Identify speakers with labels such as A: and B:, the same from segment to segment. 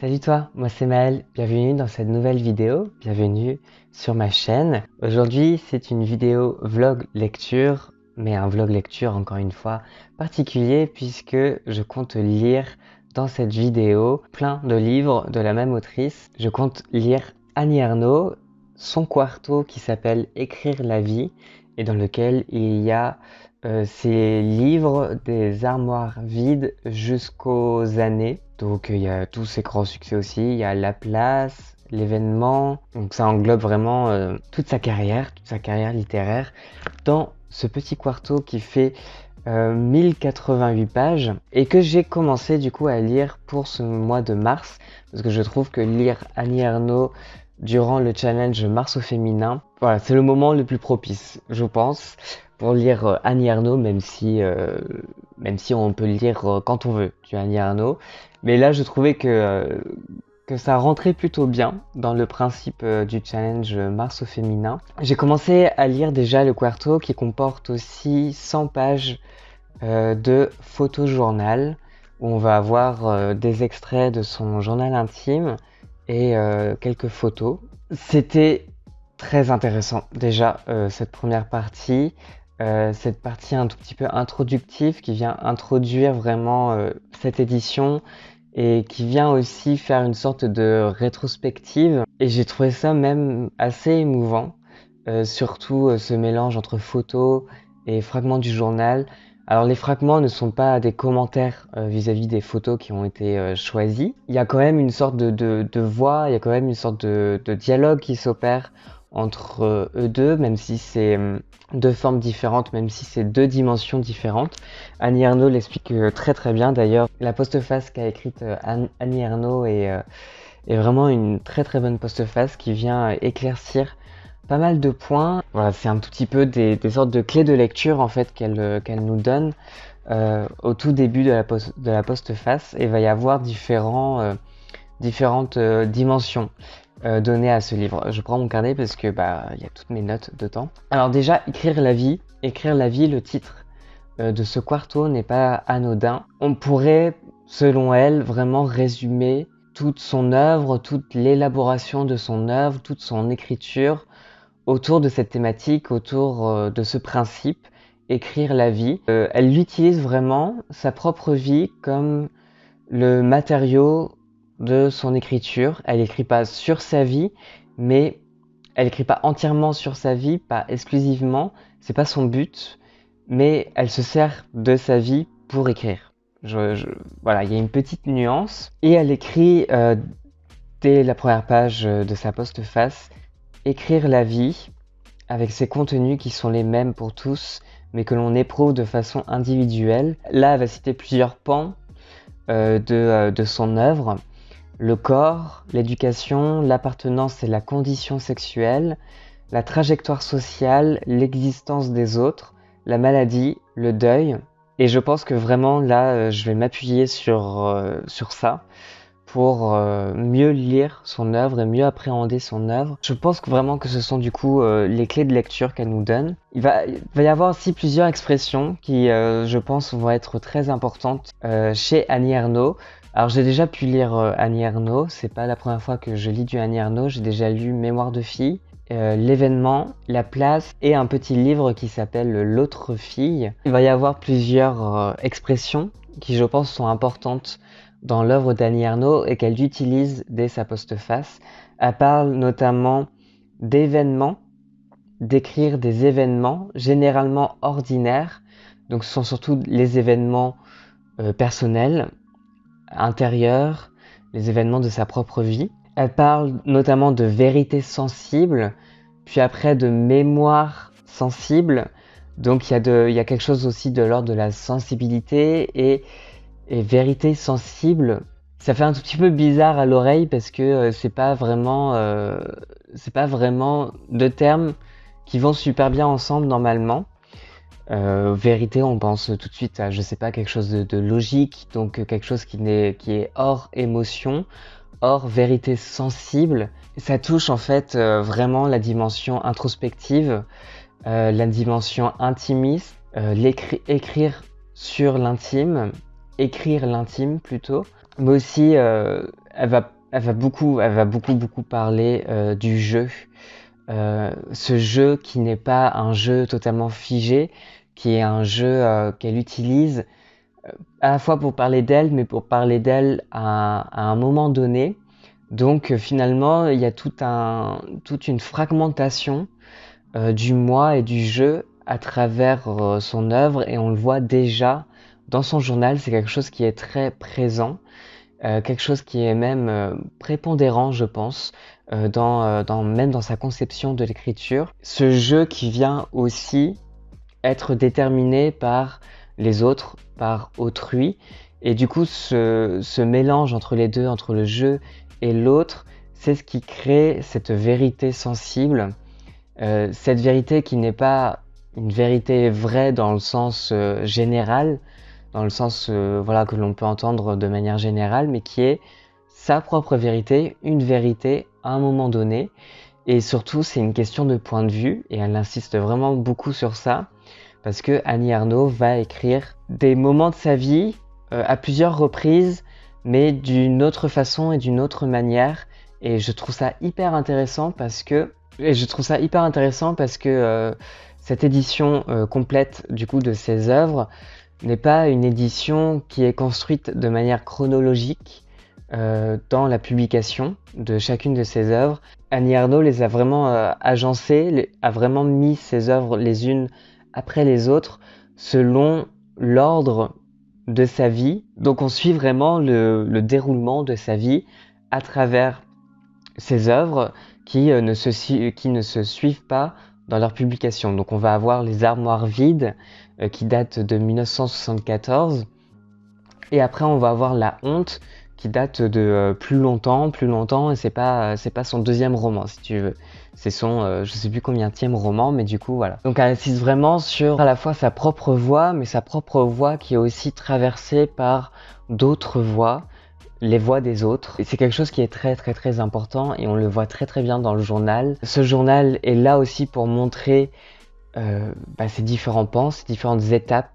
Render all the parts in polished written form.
A: Salut toi, moi c'est Maël, bienvenue dans cette nouvelle vidéo, bienvenue sur ma chaîne. Aujourd'hui c'est une vidéo vlog lecture, mais un vlog lecture encore une fois particulier puisque je compte lire dans cette vidéo plein de livres de la même autrice. Je compte lire Annie Ernaux, son quarto qui s'appelle Écrire la vie et dans lequel il y a ces livres des armoires vides jusqu'aux années. Donc il y a tous ces grands succès aussi, il y a La Place, L'événement, donc ça englobe vraiment toute sa carrière littéraire dans ce petit quarto qui fait 1088 pages et que j'ai commencé du coup à lire pour ce mois de mars parce que je trouve que lire Annie Ernaux durant le challenge Mars au féminin, voilà, c'est le moment le plus propice, je pense, pour lire Annie Ernaux, même si on peut lire quand on veut du Annie Ernaux. Mais là, je trouvais que ça rentrait plutôt bien dans le principe du challenge Mars au féminin. J'ai commencé à lire déjà le quarto qui comporte aussi 100 pages de photojournal où on va avoir des extraits de son journal intime et quelques photos. C'était très intéressant déjà cette première partie. Cette partie un tout petit peu introductive qui vient introduire vraiment cette édition et qui vient aussi faire une sorte de rétrospective. Et j'ai trouvé ça même assez émouvant, surtout ce mélange entre photos et fragments du journal. Alors les fragments ne sont pas des commentaires vis-à-vis des photos qui ont été choisies. Il y a quand même une sorte de voix, il y a quand même une sorte de dialogue qui s'opère entre eux deux, même si c'est deux formes différentes, même si c'est deux dimensions différentes. Annie Ernaux l'explique très très bien. D'ailleurs, la postface qu'a écrite Annie Ernaux est vraiment une très très bonne postface qui vient éclaircir pas mal de points. Voilà, c'est un tout petit peu des sortes de clés de lecture en fait qu'elle nous donne au tout début de la postface. Et il va y avoir différentes dimensions données à ce livre. Je prends mon carnet parce que il y a toutes mes notes dedans. Alors déjà, écrire la vie, le titre de ce quarto n'est pas anodin. On pourrait, selon elle, vraiment résumer toute son œuvre, toute l'élaboration de son œuvre, toute son écriture autour de cette thématique, autour de ce principe, écrire la vie. Elle utilise vraiment sa propre vie comme le matériau de son écriture. Elle n'écrit pas sur sa vie, mais elle n'écrit pas entièrement sur sa vie, pas exclusivement, c'est pas son but, mais elle se sert de sa vie pour écrire. Voilà, il y a une petite nuance. Et elle écrit dès la première page de sa postface, écrire la vie avec ses contenus qui sont les mêmes pour tous, mais que l'on éprouve de façon individuelle. Là, elle va citer plusieurs pans de son œuvre. Le corps, l'éducation, l'appartenance et la condition sexuelle, la trajectoire sociale, l'existence des autres, la maladie, le deuil. Et je pense que vraiment là, je vais m'appuyer sur ça pour mieux lire son œuvre et mieux appréhender son œuvre. Je pense vraiment que ce sont du coup les clés de lecture qu'elle nous donne. Il va y avoir aussi plusieurs expressions qui, je pense, vont être très importantes chez Annie Ernaux. Alors j'ai déjà pu lire Annie Ernaux, c'est pas la première fois que je lis du Annie Ernaux, j'ai déjà lu Mémoire de fille, L'événement, La Place et un petit livre qui s'appelle L'autre fille. Il va y avoir plusieurs expressions qui je pense sont importantes dans l'œuvre d'Annie Ernaux et qu'elle utilise dès sa postface. Elle parle notamment d'événements, d'écrire des événements généralement ordinaires, donc ce sont surtout les événements personnels, intérieurs, les événements de sa propre vie. Elle parle notamment de vérité sensible, puis après de mémoire sensible, donc il y a quelque chose aussi de l'ordre de la sensibilité et vérité sensible. Ça fait un tout petit peu bizarre à l'oreille parce que c'est pas vraiment deux termes qui vont super bien ensemble normalement. Vérité, on pense tout de suite à, je sais pas, quelque chose de logique, donc quelque chose qui est hors émotion, hors vérité sensible. Ça touche en fait vraiment la dimension introspective, la dimension intimiste, écrire sur l'intime, écrire l'intime plutôt, mais aussi elle va beaucoup parler du jeu. Ce jeu qui n'est pas un jeu totalement figé, qui est un jeu qu'elle utilise à la fois pour parler d'elle, mais pour parler d'elle à un moment donné. Donc finalement, il y a toute une fragmentation du moi et du jeu à travers son œuvre, et on le voit déjà dans son journal. C'est quelque chose qui est très présent, quelque chose qui est même prépondérant, je pense, même dans sa conception de l'écriture. Ce jeu qui vient aussi être déterminé par les autres, par autrui, et du coup ce mélange entre les deux, entre le jeu et l'autre, c'est ce qui crée cette vérité sensible, cette vérité qui n'est pas une vérité vraie dans le sens général, dans le sens voilà, que l'on peut entendre de manière générale, mais qui est sa propre vérité, une vérité à un moment donné. Et surtout, c'est une question de point de vue, et elle insiste vraiment beaucoup sur ça, parce que Annie Ernaux va écrire des moments de sa vie à plusieurs reprises, mais d'une autre façon et d'une autre manière. Et je trouve ça hyper intéressant parce que cette édition complète du coup de ses œuvres n'est pas une édition qui est construite de manière chronologique dans la publication de chacune de ses œuvres. Annie Ernaux les a vraiment agencées, a vraiment mis ses œuvres les unes après les autres selon l'ordre de sa vie. Donc on suit vraiment le déroulement de sa vie à travers ses œuvres qui ne se suivent pas dans leur publication. Donc on va avoir Les Armoires vides qui date de 1974, et après on va avoir La Honte qui date de plus longtemps, et c'est pas son deuxième roman, si tu veux. C'est son, je sais plus combienième roman, mais du coup, voilà. Donc elle insiste vraiment sur à la fois sa propre voix, mais sa propre voix qui est aussi traversée par d'autres voix, les voix des autres. Et c'est quelque chose qui est très très très important, et on le voit très très bien dans le journal. Ce journal est là aussi pour montrer ses différents pans, ces différentes étapes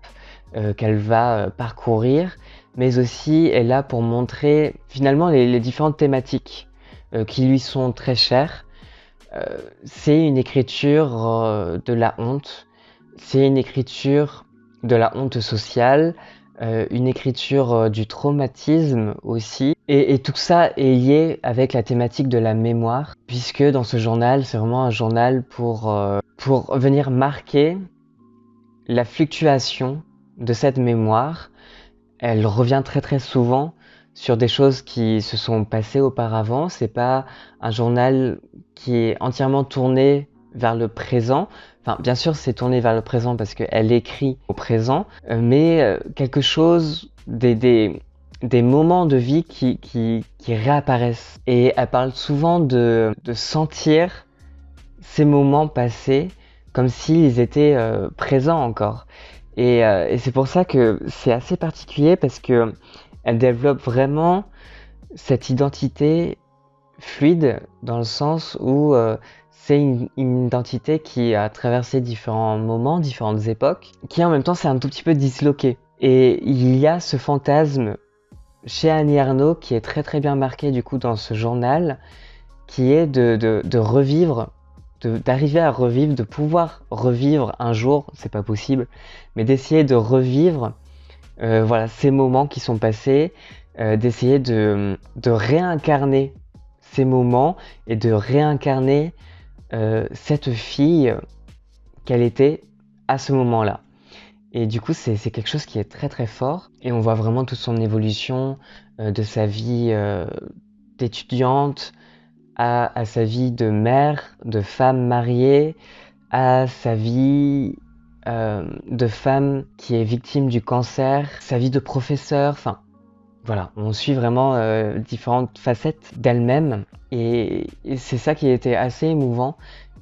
A: qu'elle va parcourir, mais aussi est là pour montrer finalement les différentes thématiques qui lui sont très chères. C'est une écriture de la honte, c'est une écriture de la honte sociale, une écriture du traumatisme aussi, et tout ça est lié avec la thématique de la mémoire, puisque dans ce journal, c'est vraiment un journal pour venir marquer la fluctuation de cette mémoire. Elle revient très très souvent sur des choses qui se sont passées auparavant. C'est pas un journal qui est entièrement tourné vers le présent. Enfin, bien sûr, c'est tourné vers le présent parce qu'elle écrit au présent, mais quelque chose, des moments de vie qui réapparaissent. Et elle parle souvent de sentir ces moments passés comme s'ils étaient présents encore. Et c'est pour ça que c'est assez particulier, parce que elle développe vraiment cette identité fluide, dans le sens où c'est une identité qui a traversé différents moments, différentes époques, qui en même temps c'est un tout petit peu disloqué. Et il y a ce fantasme chez Annie Ernaux qui est très très bien marqué du coup dans ce journal, qui est de revivre, d'arriver à revivre, de pouvoir revivre un jour, c'est pas possible, mais d'essayer de revivre ces moments qui sont passés, d'essayer de réincarner ces moments et de réincarner cette fille qu'elle était à ce moment-là. Et du coup, c'est quelque chose qui est très très fort, et on voit vraiment toute son évolution de sa vie d'étudiante à sa vie de mère, de femme mariée, à sa vie de femme qui est victime du cancer, sa vie de professeur, enfin voilà, on suit vraiment différentes facettes d'elle-même, et c'est ça qui a été assez émouvant.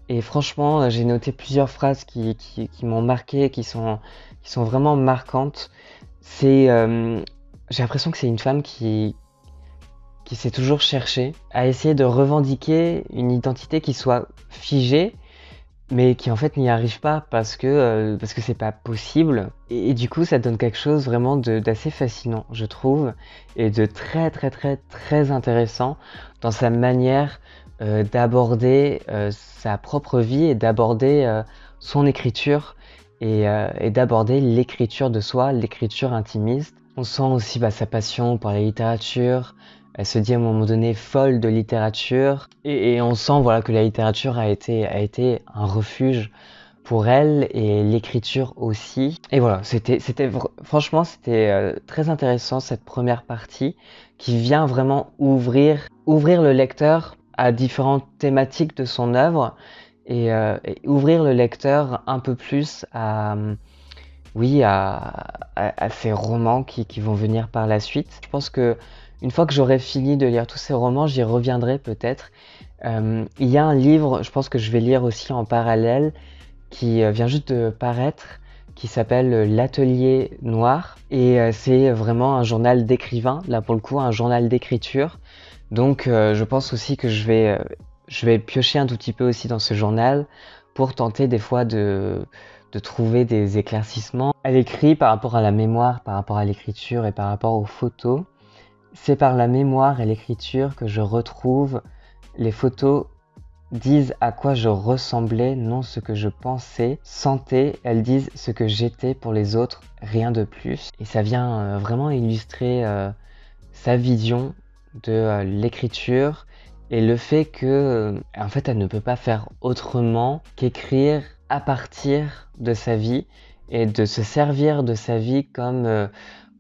A: Et franchement, j'ai noté plusieurs phrases qui m'ont marqué, qui sont vraiment marquantes. J'ai l'impression que c'est une femme qui s'est toujours cherchée à essayer de revendiquer une identité qui soit figée, mais qui en fait n'y arrivent pas parce que c'est pas possible. Et du coup, ça donne quelque chose vraiment d'assez fascinant, je trouve, et de très intéressant dans sa manière d'aborder sa propre vie et d'aborder son écriture et d'aborder l'écriture de soi, l'écriture intimiste. On sent aussi sa passion pour la littérature. Elle se dit à un moment donné folle de littérature et on sent voilà que la littérature a été un refuge pour elle et l'écriture aussi. Et voilà, franchement c'était très intéressant cette première partie qui vient vraiment ouvrir le lecteur à différentes thématiques de son œuvre et ouvrir le lecteur un peu plus à oui à ces romans qui vont venir par la suite. Je pense que une fois que j'aurai fini de lire tous ces romans, j'y reviendrai peut-être. Il y a un livre, je pense que je vais lire aussi en parallèle, qui vient juste de paraître, qui s'appelle L'Atelier Noir. Et c'est vraiment un journal d'écrivain, là pour le coup, un journal d'écriture. Donc je pense aussi que je vais piocher un tout petit peu aussi dans ce journal pour tenter des fois de trouver des éclaircissements. Elle écrit par rapport à la mémoire, par rapport à l'écriture et par rapport aux photos. C'est par la mémoire et l'écriture que je retrouve les photos disent à quoi je ressemblais, non ce que je pensais, sentais, elles disent ce que j'étais pour les autres, rien de plus. Et ça vient vraiment illustrer sa vision de l'écriture et le fait que en fait elle ne peut pas faire autrement qu'écrire à partir de sa vie et de se servir de sa vie comme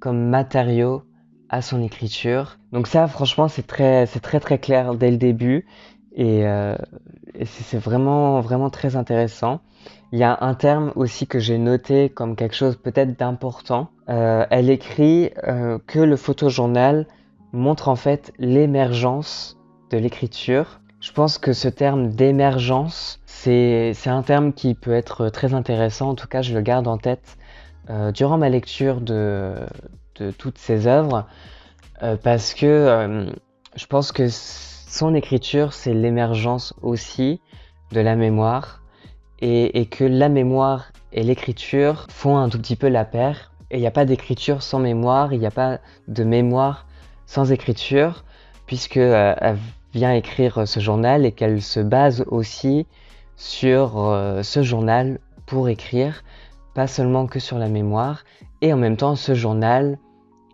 A: matériau à son écriture. Donc ça franchement c'est très clair dès le début et c'est vraiment très intéressant. Il y a un terme aussi que j'ai noté comme quelque chose peut-être d'important. Elle écrit que le photojournal montre en fait l'émergence de l'écriture. Je pense que ce terme d'émergence, c'est un terme qui peut être très intéressant. En tout cas, je le garde en tête durant ma lecture de toutes ses œuvres parce que je pense que son écriture, c'est l'émergence aussi de la mémoire et que la mémoire et l'écriture font un tout petit peu la paire. Et il n'y a pas d'écriture sans mémoire, il n'y a pas de mémoire sans écriture, puisque elle vient écrire ce journal et qu'elle se base aussi sur ce journal pour écrire, pas seulement que sur la mémoire. Et en même temps, ce journal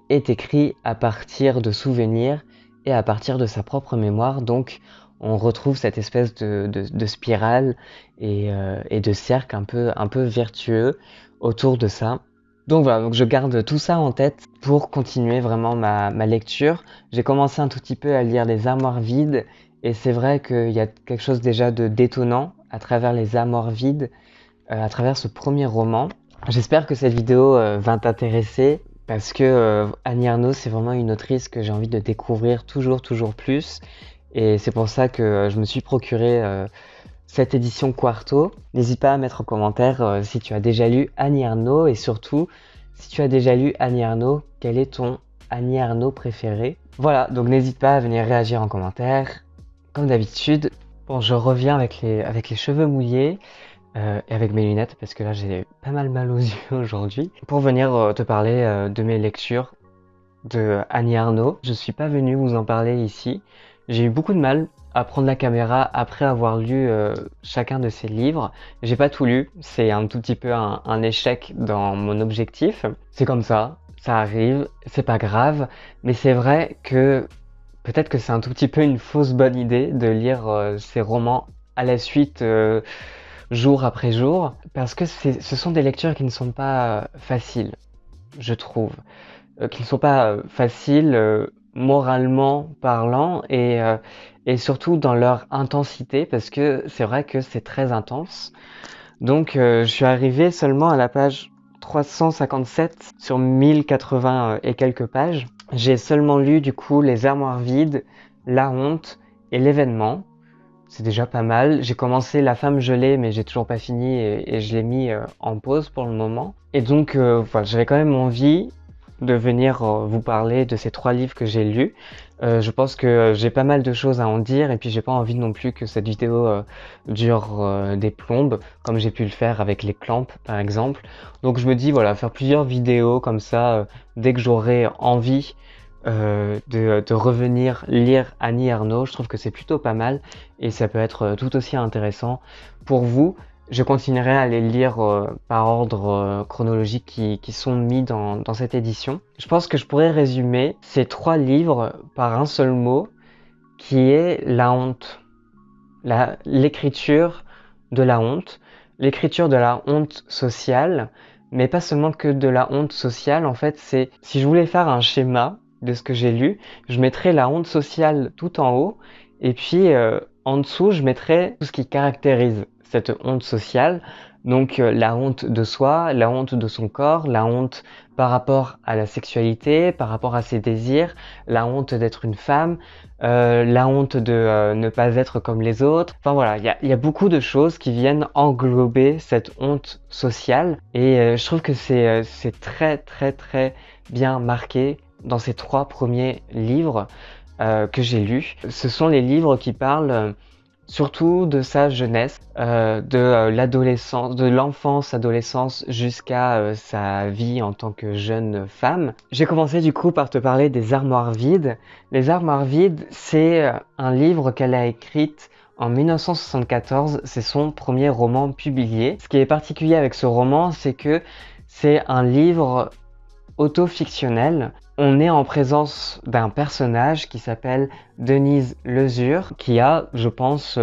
A: est écrit à partir de souvenirs et à partir de sa propre mémoire. Donc on retrouve cette espèce de spirale et de cercle un peu vertueux autour de ça. Donc voilà, donc je garde tout ça en tête pour continuer vraiment ma lecture. J'ai commencé un tout petit peu à lire Les Armoires vides et c'est vrai qu'il y a quelque chose déjà de détonnant à travers Les Armoires vides, à travers ce premier roman. J'espère que cette vidéo va t'intéresser parce que Annie Ernaux, c'est vraiment une autrice que j'ai envie de découvrir toujours plus. Et c'est pour ça que je me suis procuré cette édition Quarto. N'hésite pas à mettre en commentaire si tu as déjà lu Annie Ernaux et surtout, si tu as déjà lu Annie Ernaux, quel est ton Annie Ernaux préféré? Voilà, donc n'hésite pas à venir réagir en commentaire. Comme d'habitude, bon, je reviens avec les cheveux mouillés et avec mes lunettes parce que là j'ai pas mal aux yeux aujourd'hui pour venir te parler de mes lectures de Annie Ernaux. Je suis pas venu vous en parler ici. J'ai eu beaucoup de mal à prendre la caméra après avoir lu chacun de ces livres. J'ai pas tout lu, c'est un tout petit peu un échec dans mon objectif. C'est comme ça arrive, c'est pas grave, mais c'est vrai que peut-être que c'est un tout petit peu une fausse bonne idée de lire ces romans à la suite jour après jour, parce que ce sont des lectures qui ne sont pas faciles, je trouve. Qui ne sont pas faciles moralement parlant et surtout dans leur intensité parce que c'est vrai que c'est très intense. Donc je suis arrivé seulement à la page 357 sur 1080 et quelques pages. J'ai seulement lu du coup Les Armoires vides, La honte et L'événement. C'est déjà pas mal. J'ai commencé La femme gelée mais j'ai toujours pas fini et je l'ai mis en pause pour le moment. Et donc voilà, j'avais quand même envie de venir vous parler de ces 3 livres que j'ai lus. Je pense que j'ai pas mal de choses à en dire et puis j'ai pas envie non plus que cette vidéo dure des plombes comme j'ai pu le faire avec les clamps par exemple. Donc je me dis voilà, faire plusieurs vidéos comme ça dès que j'aurai envie de revenir lire Annie Ernaux, je trouve que c'est plutôt pas mal et ça peut être tout aussi intéressant pour vous. Je continuerai à les lire par ordre chronologique qui sont mis dans cette édition. Je pense que je pourrais résumer ces 3 livres par un seul mot, qui est la honte. L'écriture de la honte. L'écriture de la honte sociale, mais pas seulement que de la honte sociale. En fait, c'est si je voulais faire un schéma de ce que j'ai lu, je mettrais la honte sociale tout en haut, et puis en dessous, je mettrais tout ce qui caractérise cette honte sociale, donc la honte de soi, la honte de son corps, la honte par rapport à la sexualité, par rapport à ses désirs, la honte d'être une femme, la honte de ne pas être comme les autres. Enfin voilà, il y a beaucoup de choses qui viennent englober cette honte sociale et je trouve que c'est très très très bien marqué dans ces 3 premiers livres que j'ai lus. Ce sont les livres qui parlent surtout de sa jeunesse, de l'adolescence, de l'enfance, adolescence jusqu'à sa vie en tant que jeune femme. J'ai commencé du coup par te parler des Armoires vides. Les Armoires vides, c'est un livre qu'elle a écrit en 1974, c'est son premier roman publié. Ce qui est particulier avec ce roman, c'est que c'est un livre auto-fictionnel. On est en présence d'un personnage qui s'appelle Denise Lezure, qui a, je pense,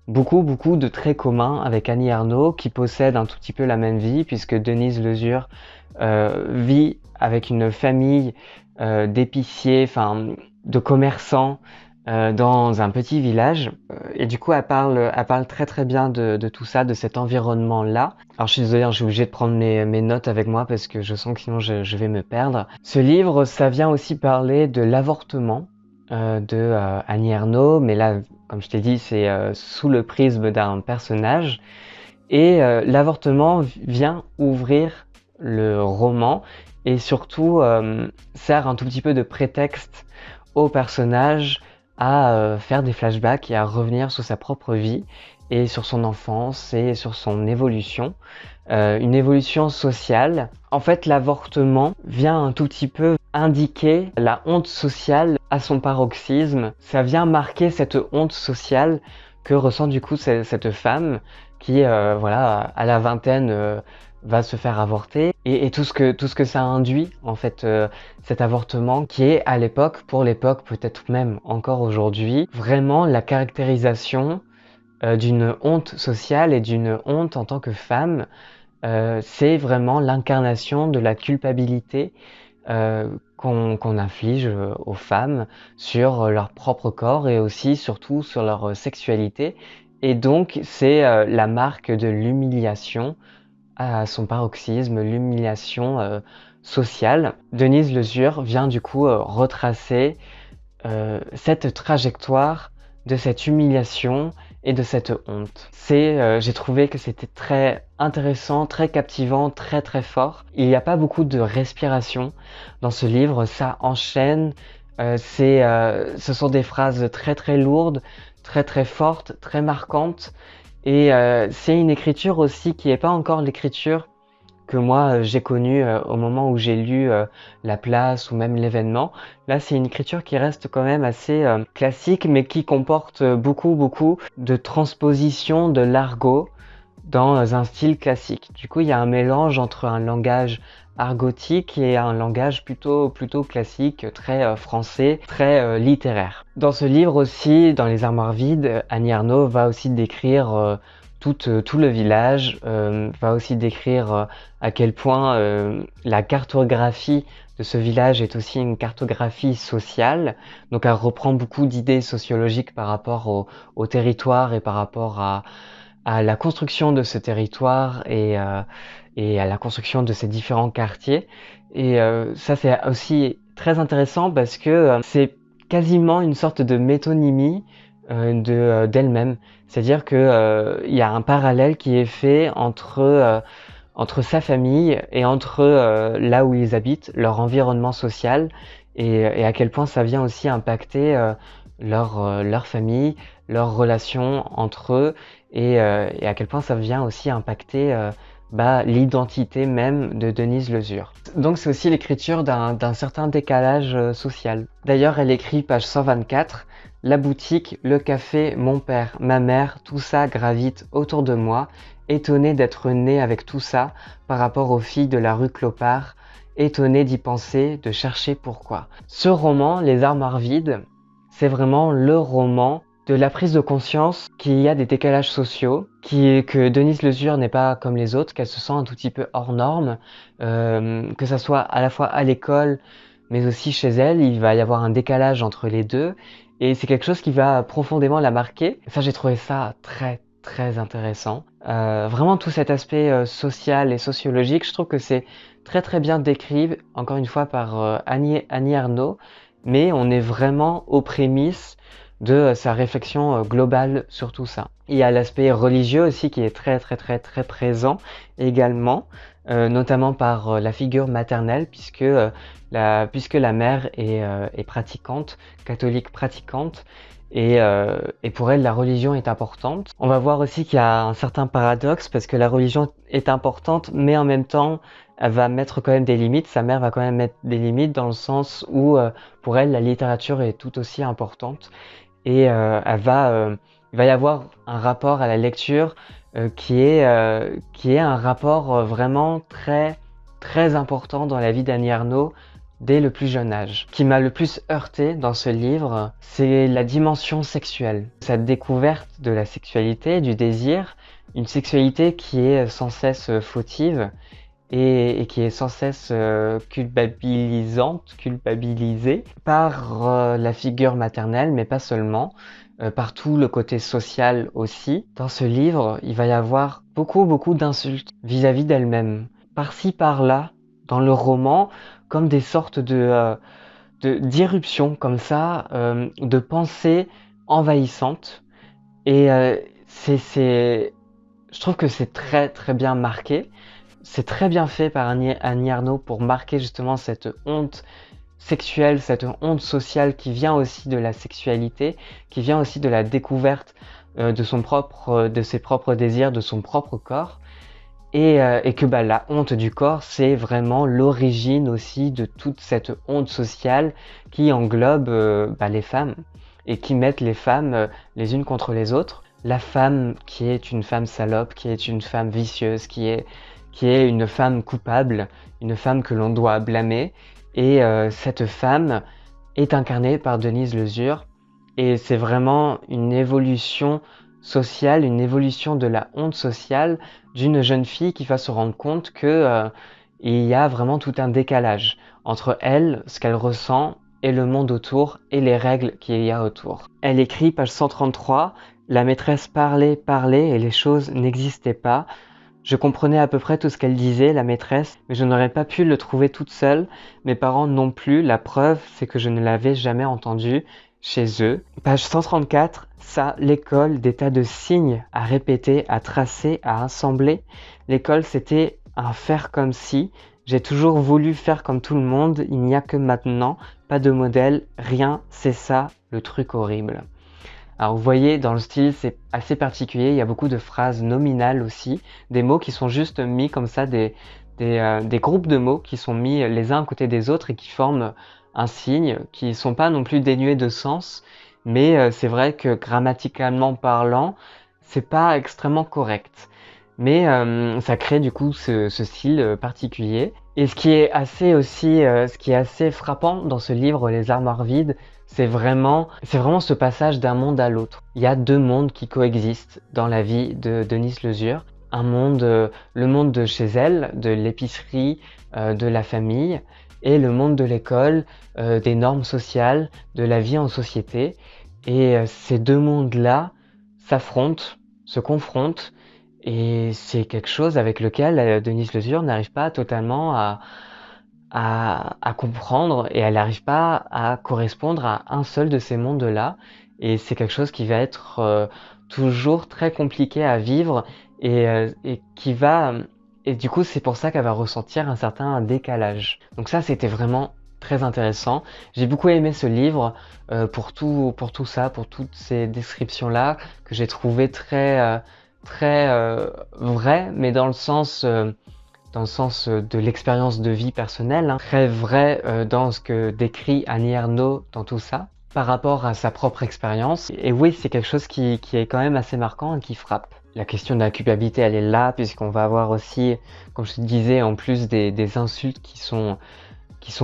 A: beaucoup de traits communs avec Annie Ernaux, qui possède un tout petit peu la même vie, puisque Denise Lezure vit avec une famille d'épiciers, enfin de commerçants, dans un petit village. Et du coup, elle parle très très bien de tout ça, de cet environnement-là. Alors je suis désolé, je suis obligé de prendre mes notes avec moi parce que je sens que sinon je vais me perdre. Ce livre, ça vient aussi parler de l'avortement de Annie Ernaux, mais là, comme je t'ai dit, c'est sous le prisme d'un personnage. Et l'avortement vient ouvrir le roman et surtout sert un tout petit peu de prétexte au personnage à faire des flashbacks et à revenir sur sa propre vie et sur son enfance et sur son évolution, une évolution sociale. En fait, l'avortement vient un tout petit peu indiquer la honte sociale à son paroxysme. Ça vient marquer cette honte sociale que ressent du coup cette femme qui, voilà, à la vingtaine, va se faire avorter et tout ce que ça induit en fait cet avortement qui est à l'époque, pour l'époque peut-être même encore aujourd'hui, vraiment la caractérisation d'une honte sociale et d'une honte en tant que femme. C'est vraiment l'incarnation de la culpabilité qu'on inflige aux femmes sur leur propre corps et aussi surtout sur leur sexualité. Et donc c'est la marque de l'humiliation à son paroxysme, l'humiliation sociale. Denise Lezure vient du coup retracer cette trajectoire de cette humiliation et de cette honte. J'ai trouvé que c'était très intéressant, très captivant, très très fort. Il n'y a pas beaucoup de respiration dans ce livre, ça enchaîne. Ce sont des phrases très très lourdes, très très fortes, très marquantes. Et c'est une écriture aussi qui n'est pas encore l'écriture que moi j'ai connue au moment où j'ai lu La Place ou même L'événement. Là, c'est une écriture qui reste quand même assez classique, mais qui comporte beaucoup de transpositions de l'argot dans un style classique. Du coup, il y a un mélange entre un langage argotique et un langage plutôt classique, très français, très littéraire. Dans ce livre aussi, dans Les Armoires vides, Annie Ernaux va aussi décrire tout le village, va aussi décrire à quel point la cartographie de ce village est aussi une cartographie sociale. Donc elle reprend beaucoup d'idées sociologiques par rapport au territoire et par rapport à la construction de ce territoire et à la construction de ces différents quartiers. Et ça c'est aussi très intéressant parce que c'est quasiment une sorte de métonymie d'elle-même. C'est-à-dire que il y a un parallèle qui est fait entre entre sa famille et entre là où ils habitent, leur environnement social, et à quel point ça vient aussi impacter leur famille, leurs relations entre eux, et à quel point ça vient aussi impacter l'identité même de Denise Lezure. Donc c'est aussi l'écriture d'un certain décalage social. D'ailleurs, elle écrit page 124, la boutique, le café, mon père, ma mère, tout ça gravite autour de moi, étonné d'être né avec tout ça par rapport aux filles de la rue Clopard, étonné d'y penser, de chercher pourquoi. Ce roman, Les armoires vides, c'est vraiment le roman de la prise de conscience qu'il y a des décalages sociaux, que Denise Lezure n'est pas comme les autres, qu'elle se sent un tout petit peu hors norme, que ça soit à la fois à l'école, mais aussi chez elle, il va y avoir un décalage entre les deux, et c'est quelque chose qui va profondément la marquer. Ça, j'ai trouvé ça très très intéressant. Vraiment tout cet aspect social et sociologique, je trouve que c'est très très bien décrit, encore une fois par Annie Ernaux, mais on est vraiment aux prémices de sa réflexion globale sur tout ça. Il y a l'aspect religieux aussi qui est très très très très présent également, notamment par la figure maternelle, puisque la mère est pratiquante, catholique pratiquante, et pour elle la religion est importante. On va voir aussi qu'il y a un certain paradoxe, parce que la religion est importante, mais en même temps elle va mettre quand même des limites, sa mère va quand même mettre des limites dans le sens où pour elle la littérature est tout aussi importante, et il va y avoir un rapport à la lecture qui est un rapport vraiment très très important dans la vie d'Annie Ernaux dès le plus jeune âge. Ce qui m'a le plus heurté dans ce livre, c'est la dimension sexuelle, cette découverte de la sexualité, du désir, une sexualité qui est sans cesse fautive, et qui est sans cesse culpabilisée par la figure maternelle, mais pas seulement, par tout le côté social aussi. Dans ce livre, il va y avoir beaucoup d'insultes vis-à-vis d'elle-même. Par-ci, par-là, dans le roman, comme des sortes d'irruptions comme ça, de pensées envahissantes. Et je trouve que c'est très très bien marqué. C'est très bien fait par Annie Ernaux pour marquer justement cette honte sexuelle, cette honte sociale qui vient aussi de la sexualité, qui vient aussi de la découverte de ses propres désirs, de son propre corps, et que la honte du corps, c'est vraiment l'origine aussi de toute cette honte sociale qui englobe les femmes, et qui mettent les femmes les unes contre les autres. La femme qui est une femme salope, qui est une femme vicieuse, qui est une femme coupable, une femme que l'on doit blâmer, et cette femme est incarnée par Denise Lezure, et c'est vraiment une évolution sociale, une évolution de la honte sociale d'une jeune fille qui va se rendre compte que il y a vraiment tout un décalage entre elle, ce qu'elle ressent, et le monde autour, et les règles qu'il y a autour. Elle écrit, page 133, la maîtresse parlait, et les choses n'existaient pas. Je comprenais à peu près tout ce qu'elle disait, la maîtresse, mais je n'aurais pas pu le trouver toute seule, mes parents non plus, la preuve, c'est que je ne l'avais jamais entendu chez eux. Page 134, ça, l'école, des tas de signes à répéter, à tracer, à assembler. L'école, c'était un faire comme si. J'ai toujours voulu faire comme tout le monde, il n'y a que maintenant, pas de modèle, rien, c'est ça, le truc horrible. Alors vous voyez, dans le style, c'est assez particulier, il y a beaucoup de phrases nominales aussi, des mots qui sont juste mis comme ça, des groupes de mots qui sont mis les uns à côté des autres et qui forment un signe, qui ne sont pas non plus dénués de sens, mais c'est vrai que grammaticalement parlant, c'est pas extrêmement correct. Mais ça crée du coup ce style particulier. Et ce qui est assez aussi, ce qui est assez frappant dans ce livre, Les armoires vides, c'est vraiment ce passage d'un monde à l'autre. Il y a deux mondes qui coexistent dans la vie de Denise Lezure. Un monde, le monde de chez elle, de l'épicerie, de la famille, et le monde de l'école, des normes sociales, de la vie en société. Et ces deux mondes-là s'affrontent, se confrontent, et c'est quelque chose avec lequel Denise Lezure n'arrive pas totalement à comprendre, et elle n'arrive pas à correspondre à un seul de ces mondes-là. Et c'est quelque chose qui va être toujours très compliqué à vivre, et qui va Et du coup, c'est pour ça qu'elle va ressentir un certain décalage. Donc ça, c'était vraiment très intéressant. J'ai beaucoup aimé ce livre pour tout ça, pour toutes ces descriptions-là, que j'ai trouvé très vraies, mais dans le sens de l'expérience de vie personnelle, hein, très vrai dans ce que décrit Annie Ernaux dans tout ça, par rapport à sa propre expérience. Et oui, c'est quelque chose qui est quand même assez marquant et qui frappe. La question de la culpabilité, elle est là, puisqu'on va avoir aussi, comme je te disais, en plus des insultes qui sont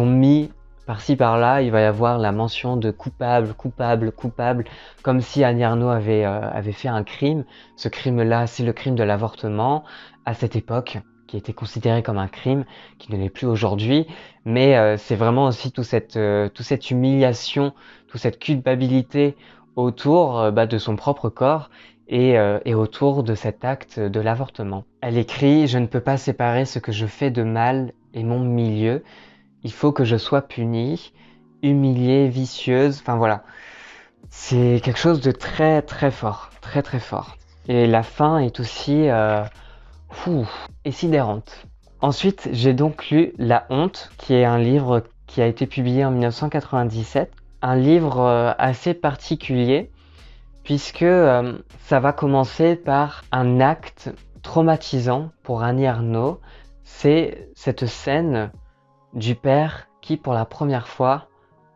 A: mis par-ci par-là, il va y avoir la mention de coupable, coupable, coupable, comme si Annie Ernaux avait fait un crime. Ce crime-là, c'est le crime de l'avortement, à cette époque, qui était considéré comme un crime, qui ne l'est plus aujourd'hui. Mais c'est vraiment aussi toute cette humiliation, toute cette culpabilité autour de son propre corps et autour de cet acte de l'avortement. Elle écrit « Je ne peux pas séparer ce que je fais de mal et mon milieu. Il faut que je sois punie, humiliée, vicieuse. » Enfin voilà, c'est quelque chose de très très fort, très très fort. Et la fin est aussi sidérante. Ensuite, j'ai donc lu La Honte, qui est un livre qui a été publié en 1997. Un livre assez particulier, puisque ça va commencer par un acte traumatisant pour Annie Ernaux. C'est cette scène du père qui, pour la première fois,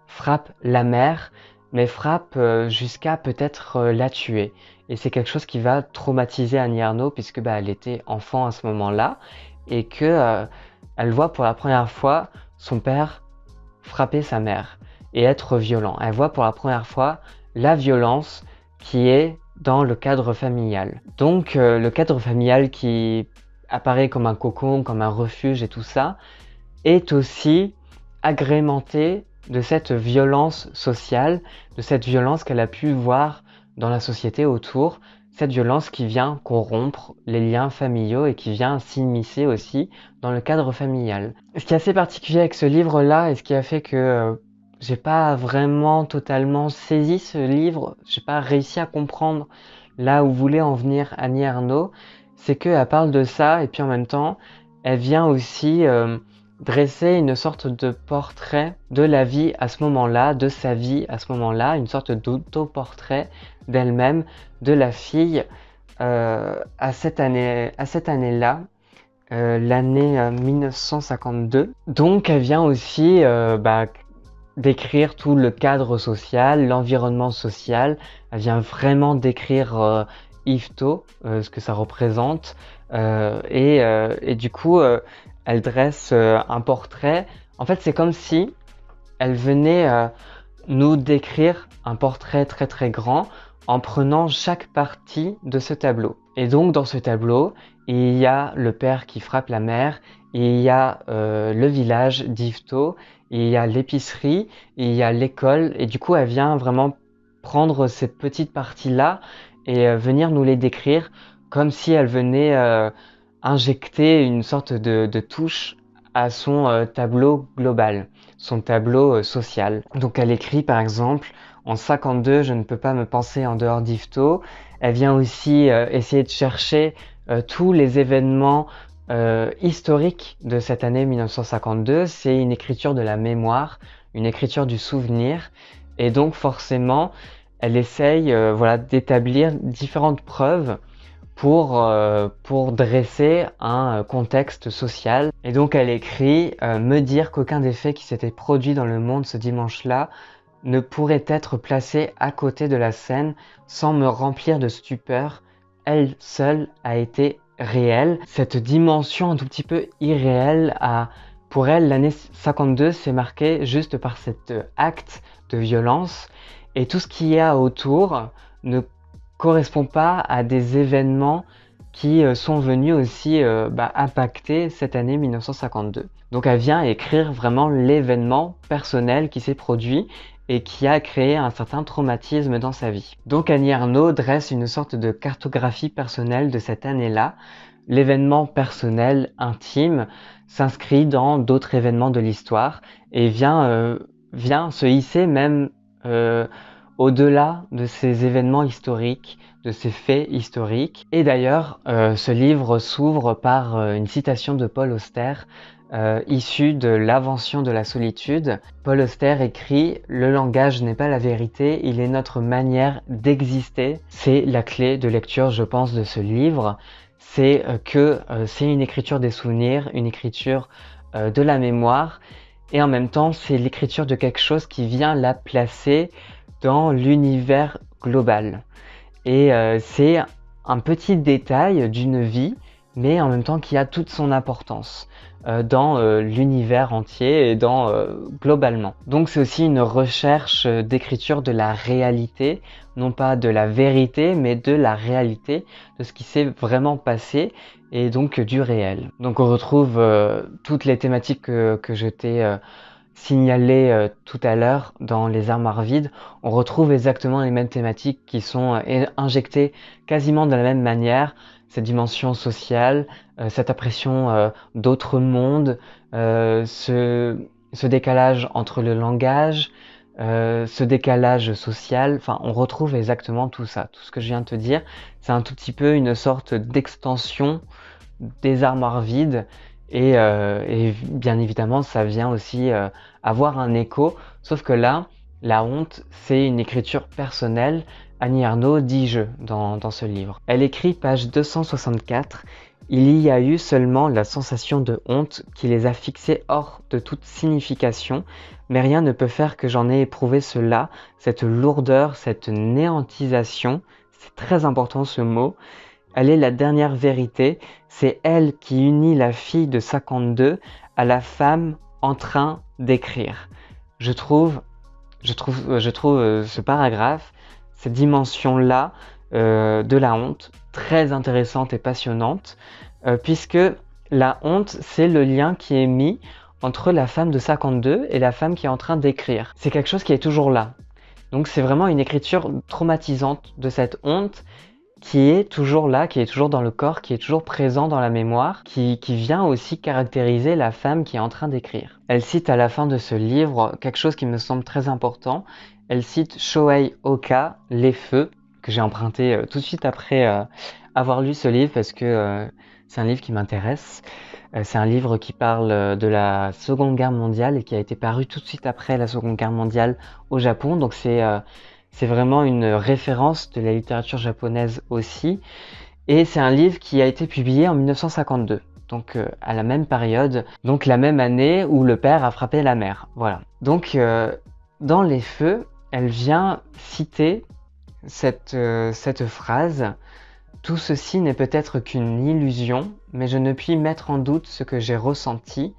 A: frappe la mère, mais frappe jusqu'à peut-être la tuer. Et c'est quelque chose qui va traumatiser Annie Ernaux, puisque elle était enfant à ce moment-là, et que elle voit pour la première fois son père frapper sa mère et être violent. Elle voit pour la première fois la violence qui est dans le cadre familial. Donc le cadre familial qui apparaît comme un cocon, comme un refuge et tout ça, est aussi agrémenté de cette violence sociale, de cette violence qu'elle a pu voir dans la société autour, cette violence qui vient corrompre les liens familiaux et qui vient s'immiscer aussi dans le cadre familial. Ce qui est assez particulier avec ce livre-là et ce qui a fait que j'ai pas vraiment totalement saisi ce livre, j'ai pas réussi à comprendre là où voulait en venir Annie Ernaux, c'est qu'elle parle de ça et puis en même temps, elle vient aussi dresser une sorte de portrait de la vie à ce moment-là, de sa vie à ce moment-là, une sorte d'autoportrait d'elle-même, de la fille à cette année-là, l'année 1952. Donc elle vient aussi décrire tout le cadre social, l'environnement social. Elle vient vraiment décrire Yvetot, ce que ça représente. Et du coup, elle dresse un portrait. En fait, c'est comme si elle venait nous décrire un portrait très très grand en prenant chaque partie de ce tableau. Et donc dans ce tableau, il y a le père qui frappe la mère, il y a le village d'Yvetot, il y a l'épicerie, il y a l'école, et du coup elle vient vraiment prendre ces petites parties-là et venir nous les décrire comme si elle venait injecter une sorte de touche à son tableau global, son tableau social. Donc elle écrit par exemple en 52, je ne peux pas me penser en dehors d'Yvetot. Elle vient aussi essayer de chercher tous les événements historiques de cette année 1952. C'est une écriture de la mémoire, une écriture du souvenir, et donc forcément, elle essaye d'établir différentes preuves pour dresser un contexte social. Et donc elle écrit me dire qu'aucun des faits qui s'étaient produits dans le monde ce dimanche-là ne pourrait être placé à côté de la scène sans me remplir de stupeur. Elle seule a été réelle. Cette dimension un tout petit peu irréelle pour elle, l'année 52 s'est marquée juste par cet acte de violence, et tout ce qu'il y a autour ne correspond pas à des événements qui sont venus aussi impacter cette année 1952. Donc elle vient écrire vraiment l'événement personnel qui s'est produit et qui a créé un certain traumatisme dans sa vie. Donc Annie Ernaux dresse une sorte de cartographie personnelle de cette année-là. L'événement personnel, intime, s'inscrit dans d'autres événements de l'histoire et vient se hisser même au-delà de ces événements historiques, de ces faits historiques. Et d'ailleurs, ce livre s'ouvre par une citation de Paul Auster, issue de l'Invention de la solitude. Paul Auster écrit « Le langage n'est pas la vérité, il est notre manière d'exister ». C'est la clé de lecture, je pense, de ce livre. C'est que c'est une écriture des souvenirs, une écriture de la mémoire, et en même temps, c'est l'écriture de quelque chose qui vient la placer dans l'univers global. Et c'est un petit détail d'une vie, mais en même temps qui a toute son importance dans l'univers entier et dans globalement. Donc c'est aussi une recherche d'écriture de la réalité, non pas de la vérité, mais de la réalité, de ce qui s'est vraiment passé et donc du réel. Donc on retrouve toutes les thématiques que je t'ai signalé tout à l'heure dans Les Armoires vides. On retrouve exactement les mêmes thématiques qui sont injectées quasiment de la même manière. Cette dimension sociale, cette impression d'autres mondes, ce décalage entre le langage, ce décalage social, enfin on retrouve exactement tout ça. Tout ce que je viens de te dire, c'est un tout petit peu une sorte d'extension des armoires vides et bien évidemment ça vient aussi avoir un écho, sauf que là, la honte, c'est une écriture personnelle. Annie Ernaux dit « je » dans ce livre. Elle écrit page 264 « Il y a eu seulement la sensation de honte qui les a fixés hors de toute signification, mais rien ne peut faire que j'en ai éprouvé cela, cette lourdeur, cette néantisation. » C'est très important ce mot. Elle est la dernière vérité, c'est elle qui unit la fille de 52 à la femme en train d'écrire. Je trouve ce paragraphe, cette dimension-là de la honte, très intéressante et passionnante, puisque la honte, c'est le lien qui est mis entre la femme de 52 et la femme qui est en train d'écrire. C'est quelque chose qui est toujours là. Donc c'est vraiment une écriture traumatisante de cette honte qui est toujours là, qui est toujours dans le corps, qui est toujours présent dans la mémoire, qui vient aussi caractériser la femme qui est en train d'écrire. Elle cite à la fin de ce livre quelque chose qui me semble très important. Elle cite Shohei Oka, Les Feux, que j'ai emprunté tout de suite après avoir lu ce livre parce que c'est un livre qui m'intéresse. C'est un livre qui parle de la Seconde Guerre mondiale et qui a été paru tout de suite après la Seconde Guerre mondiale au Japon. Donc c'est vraiment une référence de la littérature japonaise aussi. Et c'est un livre qui a été publié en 1952. Donc à la même période, donc la même année où le père a frappé la mère. Voilà. Donc dans Les Feux, elle vient citer cette phrase « Tout ceci n'est peut-être qu'une illusion, mais je ne puis mettre en doute ce que j'ai ressenti.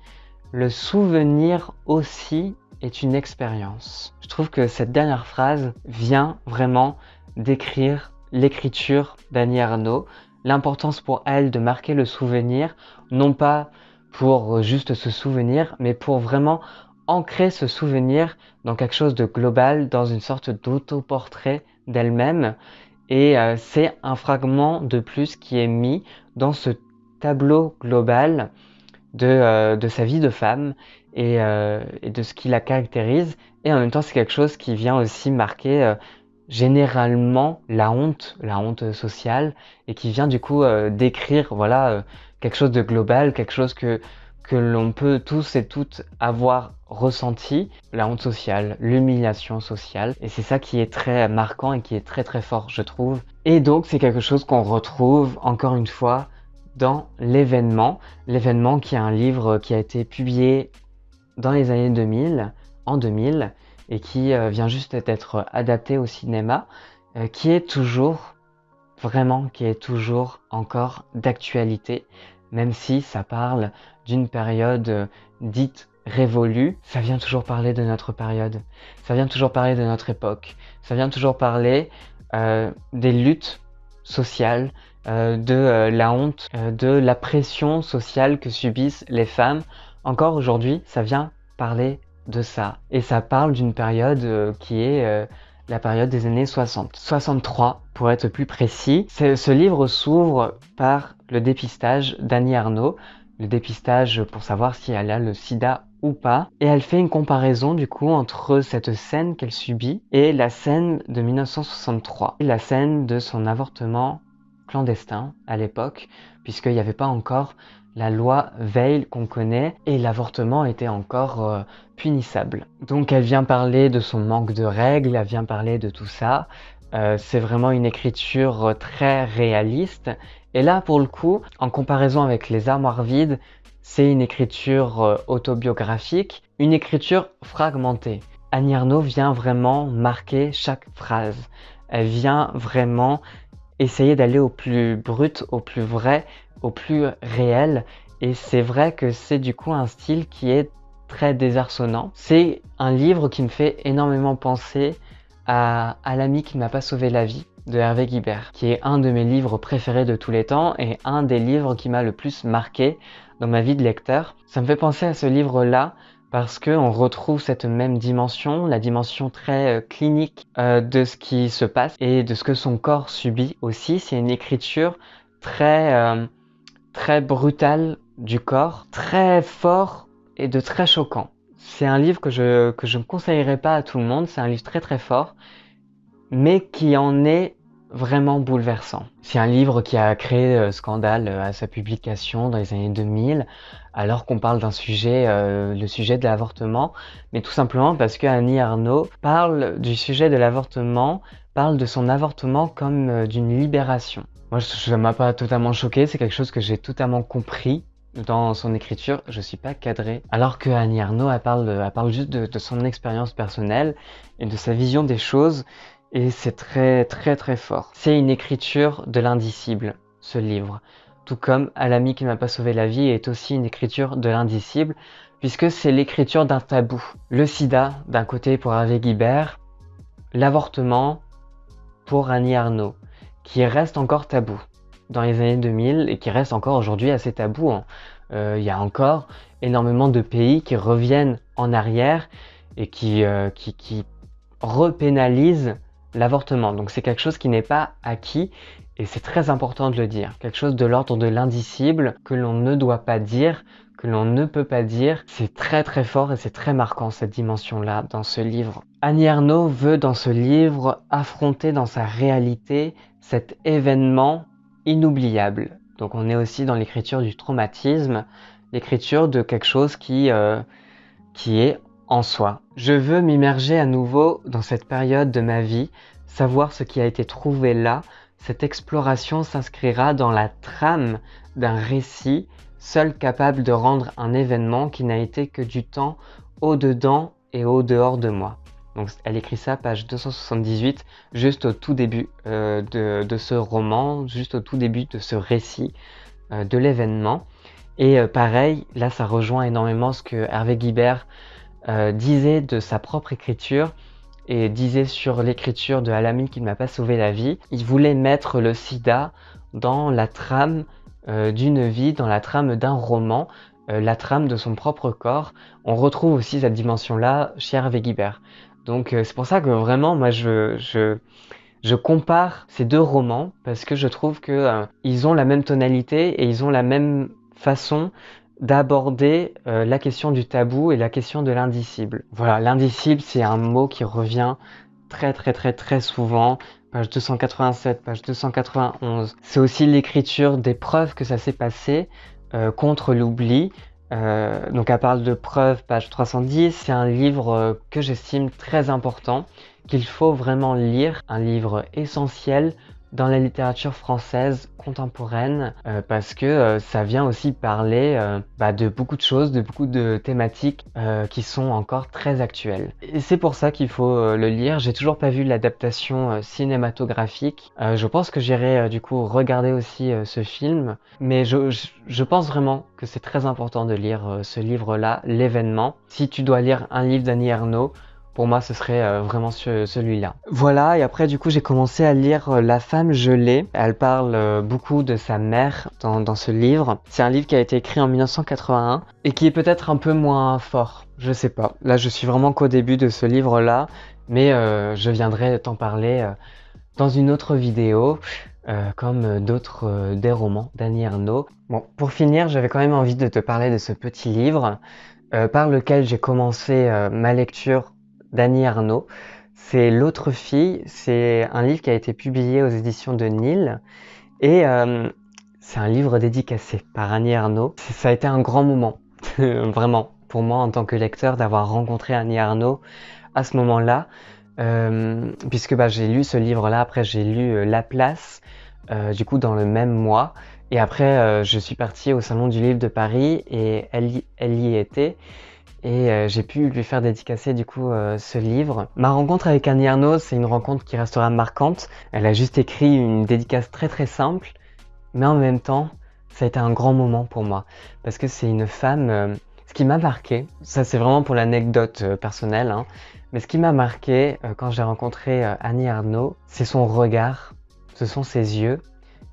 A: Le souvenir aussi est une expérience. » Je trouve que cette dernière phrase vient vraiment décrire l'écriture d'Annie Ernaux, l'importance pour elle de marquer le souvenir, non pas pour juste se souvenir, mais pour vraiment ancrer ce souvenir dans quelque chose de global, dans une sorte d'autoportrait d'elle-même. Et c'est un fragment de plus qui est mis dans ce tableau global de sa vie de femme et de ce qui la caractérise. Et en même temps, c'est quelque chose qui vient aussi marquer généralement la honte sociale, et qui vient du coup décrire voilà, quelque chose de global, quelque chose que l'on peut tous et toutes avoir ressenti, la honte sociale, l'humiliation sociale. Et c'est ça qui est très marquant et qui est très très fort, je trouve. Et donc, c'est quelque chose qu'on retrouve, encore une fois, dans L'Événement. L'Événement qui est un livre qui a été publié dans les années 2000, en 2000, et qui vient juste d'être adapté au cinéma, qui est toujours encore d'actualité, même si ça parle d'une période dite révolue, ça vient toujours parler de notre période, ça vient toujours parler de notre époque, ça vient toujours parler des luttes sociales, de la honte, de la pression sociale que subissent les femmes. Encore aujourd'hui, ça vient parler de ça. Et ça parle d'une période qui est la période des années 60. 63 pour être plus précis. Ce livre s'ouvre par le dépistage d'Annie Ernaux. Le dépistage pour savoir si elle a le sida ou pas. Et elle fait une comparaison du coup entre cette scène qu'elle subit et la scène de 1963, la scène de son avortement clandestin à l'époque, puisqu'il n'y avait pas encore la loi Veil qu'on connaît et l'avortement était encore punissable. Donc elle vient parler de son manque de règles, elle vient parler de tout ça. C'est vraiment une écriture très réaliste. Et là, pour le coup, en comparaison avec Les Armoires vides, c'est une écriture autobiographique, une écriture fragmentée. Annie Ernaux vient vraiment marquer chaque phrase. Elle vient vraiment essayer d'aller au plus brut, au plus vrai, au plus réel. Et c'est vrai que c'est du coup un style qui est très désarçonnant. C'est un livre qui me fait énormément penser à l'ami qui ne m'a pas sauvé la vie de Hervé Guibert, qui est un de mes livres préférés de tous les temps et un des livres qui m'a le plus marqué dans ma vie de lecteur. Ça me fait penser à ce livre-là parce qu'on retrouve cette même dimension, la dimension très clinique de ce qui se passe et de ce que son corps subit aussi. C'est une écriture très brutale du corps, très fort et de très choquant. C'est un livre que je ne conseillerais pas à tout le monde, c'est un livre très très fort, mais qui en est vraiment bouleversant. C'est un livre qui a créé scandale à sa publication dans les années 2000, alors qu'on parle d'un sujet, le sujet de l'avortement, mais tout simplement parce que Annie Ernaux parle du sujet de l'avortement, parle de son avortement comme d'une libération. Moi, ça m'a pas totalement choqué, c'est quelque chose que j'ai totalement compris dans son écriture. Je suis pas cadré. Alors que Annie Ernaux, elle parle juste de son expérience personnelle et de sa vision des choses. Et c'est très très très fort. C'est une écriture de l'indicible, ce livre. Tout comme À l'ami qui ne m'a pas sauvé la vie est aussi une écriture de l'indicible, puisque c'est l'écriture d'un tabou. Le sida, d'un côté pour Hervé Guibert, l'avortement pour Annie Ernaux, qui reste encore tabou dans les années 2000 et qui reste encore aujourd'hui assez tabou. Il y a encore énormément de pays qui reviennent en arrière et qui repénalisent l'avortement. Donc c'est quelque chose qui n'est pas acquis et c'est très important de le dire. Quelque chose de l'ordre de l'indicible que l'on ne doit pas dire, que l'on ne peut pas dire. C'est très très fort et c'est très marquant cette dimension-là dans ce livre. Annie Ernaux veut dans ce livre affronter dans sa réalité cet événement inoubliable. Donc on est aussi dans l'écriture du traumatisme, l'écriture de quelque chose qui est en soi. Je veux m'immerger à nouveau dans cette période de ma vie, savoir ce qui a été trouvé là. Cette exploration s'inscrira dans la trame d'un récit, seul capable de rendre un événement qui n'a été que du temps au-dedans et au-dehors de moi. Donc elle écrit ça, page 278, juste au tout début de ce roman, juste au tout début de ce récit de l'événement. Et pareil, là ça rejoint énormément ce que Hervé Guibert disait de sa propre écriture et disait sur l'écriture de À l'ami qui ne m'a pas sauvé la vie. Il voulait mettre le sida dans la trame d'une vie, dans la trame d'un roman, la trame de son propre corps. On retrouve aussi cette dimension-là chez Hervé Guibert. Donc c'est pour ça que vraiment moi je compare ces deux romans parce que je trouve que ils ont la même tonalité et ils ont la même façon d'aborder la question du tabou et la question de l'indicible. Voilà, l'indicible c'est un mot qui revient très très très très souvent, page 287, page 291. C'est aussi l'écriture des preuves que ça s'est passé contre l'oubli. Donc elle parle de preuves, page 310. C'est un livre que j'estime très important, qu'il faut vraiment lire, un livre essentiel dans la littérature française contemporaine parce que ça vient aussi parler de beaucoup de choses, de beaucoup de thématiques qui sont encore très actuelles. Et c'est pour ça qu'il faut le lire. J'ai toujours pas vu l'adaptation cinématographique. Je pense que j'irai du coup regarder aussi ce film, mais je pense vraiment que c'est très important de lire ce livre-là, L'événement. Si tu dois lire un livre d'Annie Ernaux, pour moi, ce serait vraiment celui-là. Voilà, et après, du coup, j'ai commencé à lire La femme gelée. Elle parle beaucoup de sa mère dans ce livre. C'est un livre qui a été écrit en 1981 et qui est peut-être un peu moins fort. Je sais pas. Là, je suis vraiment qu'au début de ce livre-là, mais je viendrai t'en parler dans une autre vidéo. Comme d'autres des romans d'Annie Ernaux. Bon, pour finir, j'avais quand même envie de te parler de ce petit livre. par lequel j'ai commencé ma lecture d'Annie Ernaux. C'est L'autre fille, c'est un livre qui a été publié aux éditions de Nil et c'est un livre dédicacé par Annie Ernaux. Ça a été un grand moment, vraiment, pour moi en tant que lecteur, d'avoir rencontré Annie Ernaux à ce moment-là, puisque j'ai lu ce livre-là, après j'ai lu La Place, du coup dans le même mois, et après je suis parti au Salon du Livre de Paris et elle y était, et j'ai pu lui faire dédicacer du coup ce livre. Ma rencontre avec Annie Ernaux, c'est une rencontre qui restera marquante. Elle a juste écrit une dédicace très très simple, mais en même temps, ça a été un grand moment pour moi, parce que c'est une femme, ce qui m'a marqué, ça c'est vraiment pour l'anecdote personnelle, hein, mais ce qui m'a marqué quand j'ai rencontré Annie Ernaux, c'est son regard, ce sont ses yeux,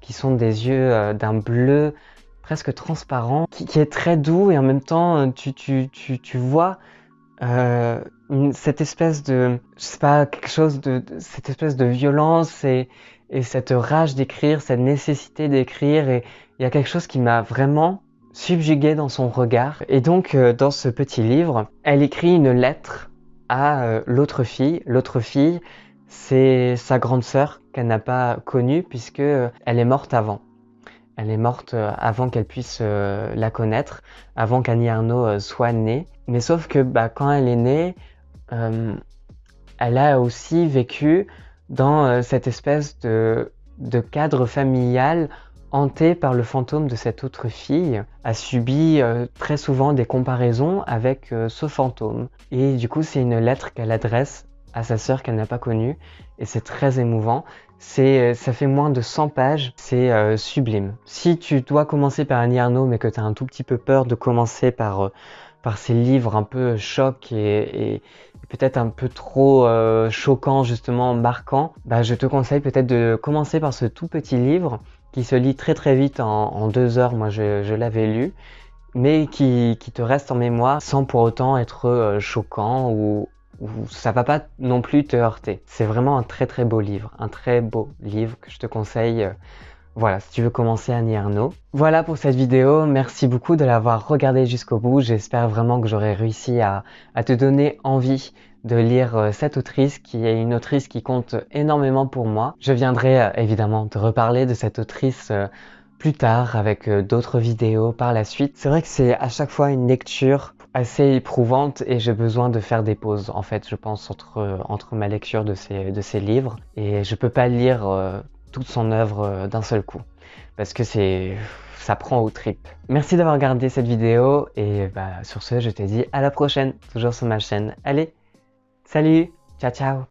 A: qui sont des yeux d'un bleu presque transparent, qui est très doux, et en même temps tu vois cette espèce de, je sais pas, quelque chose cette espèce de violence et cette rage d'écrire, cette nécessité d'écrire, et il y a quelque chose qui m'a vraiment subjugué dans son regard. Et donc dans ce petit livre, elle écrit une lettre à l'autre fille. L'autre fille, c'est sa grande sœur qu'elle n'a pas connue puisque elle est morte avant. Elle est morte avant qu'elle puisse la connaître, avant qu'Annie Ernaux soit née. Mais sauf que quand elle est née, elle a aussi vécu dans cette espèce de cadre familial hanté par le fantôme de cette autre fille, a subi très souvent des comparaisons avec ce fantôme. Et du coup, c'est une lettre qu'elle adresse à sa sœur qu'elle n'a pas connue, et c'est très émouvant. Ça fait moins de 100 pages, c'est sublime. Si tu dois commencer par Annie Ernaux, mais que tu as un tout petit peu peur de commencer par ces livres un peu chocs et peut-être un peu trop choquants, justement marquants, je te conseille peut-être de commencer par ce tout petit livre qui se lit très très vite en 2 heures. Moi je l'avais lu, mais qui te reste en mémoire sans pour autant être choquant ou ça va pas non plus te heurter. C'est vraiment un très très beau livre, un très beau livre que je te conseille. Voilà, si tu veux commencer Annie Ernaux. Voilà pour cette vidéo, merci beaucoup de l'avoir regardée jusqu'au bout. J'espère vraiment que j'aurai réussi à te donner envie de lire cette autrice, qui est une autrice qui compte énormément pour moi. Je viendrai évidemment te reparler de cette autrice plus tard avec d'autres vidéos par la suite. C'est vrai que c'est à chaque fois une lecture assez éprouvante et j'ai besoin de faire des pauses en fait, je pense, entre ma lecture de ces livres, et je peux pas lire toute son œuvre d'un seul coup parce que ça prend aux tripes. Merci d'avoir regardé cette vidéo et sur ce je te dis à la prochaine, toujours sur ma chaîne. Allez, salut, ciao ciao.